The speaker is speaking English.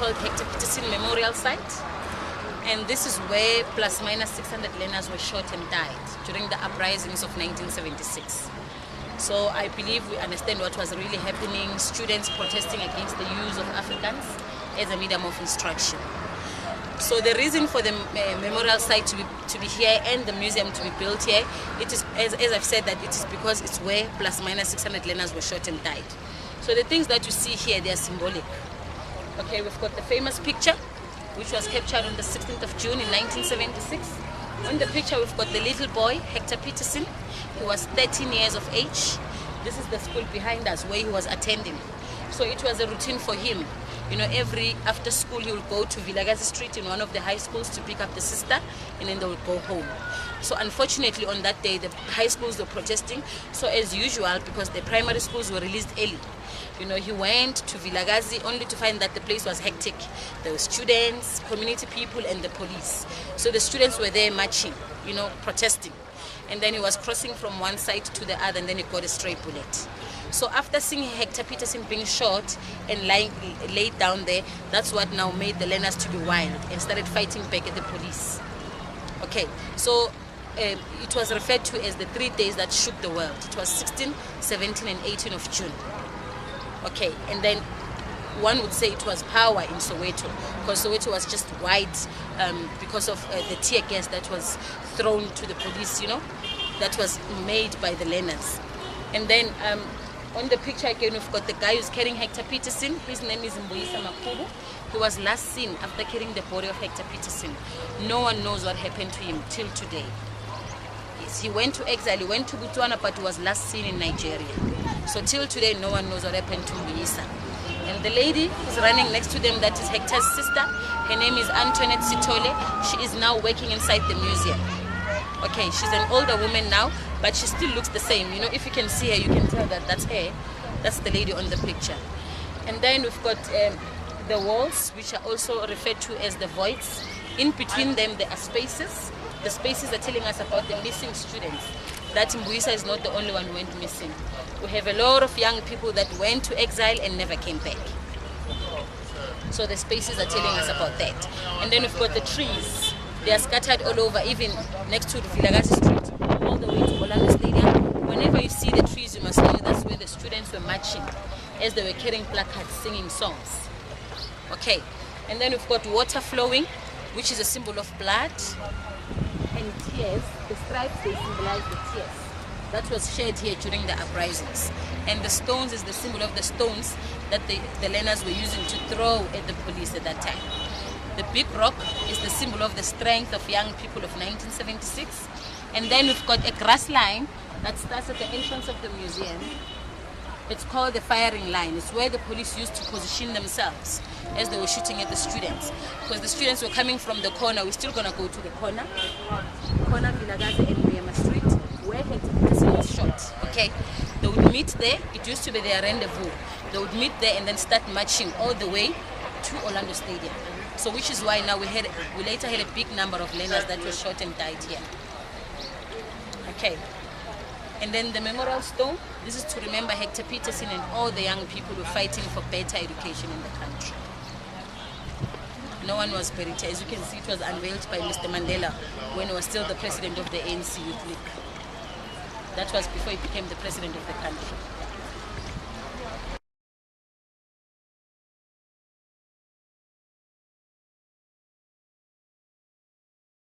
called Hector Pieterson Memorial Site. And this is where plus minus 600 learners were shot and died during the uprisings of 1976. So I believe we understand what was really happening, students protesting against the use of Afrikaans as a medium of instruction. So the reason for the memorial site to be here and the museum to be built here, it is, as I've said, that it is because it's where plus minus 600 learners were shot and died. So the things that you see here, they are symbolic. Okay, we've got the famous picture, which was captured on the 16th of June in 1976. On the picture, we've got the little boy, Hector Pieterson. He was 13 years of age. This is the school behind us where he was attending. So it was a routine for him. You know, after school, he would go to Vilakazi Street in one of the high schools to pick up the sister, and then they would go home. So unfortunately, on that day, the high schools were protesting. So as usual, because the primary schools were released early, you know, he went to Vilakazi only to find that the place was hectic. There were students, community people, and the police. So the students were there marching, you know, protesting. And then he was crossing from one side to the other, and then he got a stray bullet. So after seeing Hector Pieterson being shot and laid down there, that's what now made the learners to be wild and started fighting back at the police. Okay, so it was referred to as the 3 days that shook the world. It was 16, 17, and 18 of June. Okay, and then one would say it was power in Soweto, because Soweto was just white because of the tear gas that was thrown to the police, you know, that was made by the learners. And then on the picture again, we've got the guy who's carrying Hector Pieterson. His name is Mbuyisa Makubu. He was last seen after carrying the body of Hector Pieterson. No one knows what happened to him till today. Yes, he went to exile, he went to Botswana, but he was last seen in Nigeria. So till today, no one knows what happened to Mbuyisa. And the lady who's running next to them, that is Hector's sister. Her name is Antoinette Sitole. She is now working inside the museum. Okay, she's an older woman now, but she still looks the same. You know, if you can see her, you can tell that that's her. That's the lady on the picture. And then we've got the walls, which are also referred to as the voids. In between them, there are spaces. The spaces are telling us about the missing students. That Mbuyisa is not the only one who went missing. We have a lot of young people that went to exile and never came back. So the spaces are telling us about that. And then we've got the trees. They are scattered all over, even next to the Vilakazi Street, all the way to Orlando Stadium. Whenever you see the trees, you must know that's where the students were marching, as they were carrying placards, singing songs. Okay, and then we've got water flowing, which is a symbol of blood, and tears. The stripes, they symbolize the tears that was shed here during the uprisings. And the stones is the symbol of the stones that the learners were using to throw at the police at that time. The big rock is the symbol of the strength of young people of 1976. And then we've got a grass line that starts at the entrance of the museum. It's called the firing line. It's where the police used to position themselves as they were shooting at the students. Because the students were coming from the corner. We're still going to go to the corner Vilakazi and Muyama Street, where Hector Pieterson was shot. Okay, they would meet there. It used to be their rendezvous. They would meet there and then start marching all the way to Orlando Stadium. So which is why now we later had a big number of learners that were shot and died here. Okay. And then the memorial stone, this is to remember Hector Pieterson and all the young people who were fighting for better education in the country. No one was buried here. As you can see, it was unveiled by Mr. Mandela when he was still the president of the ANC Youth League. That was before he became the president of the country.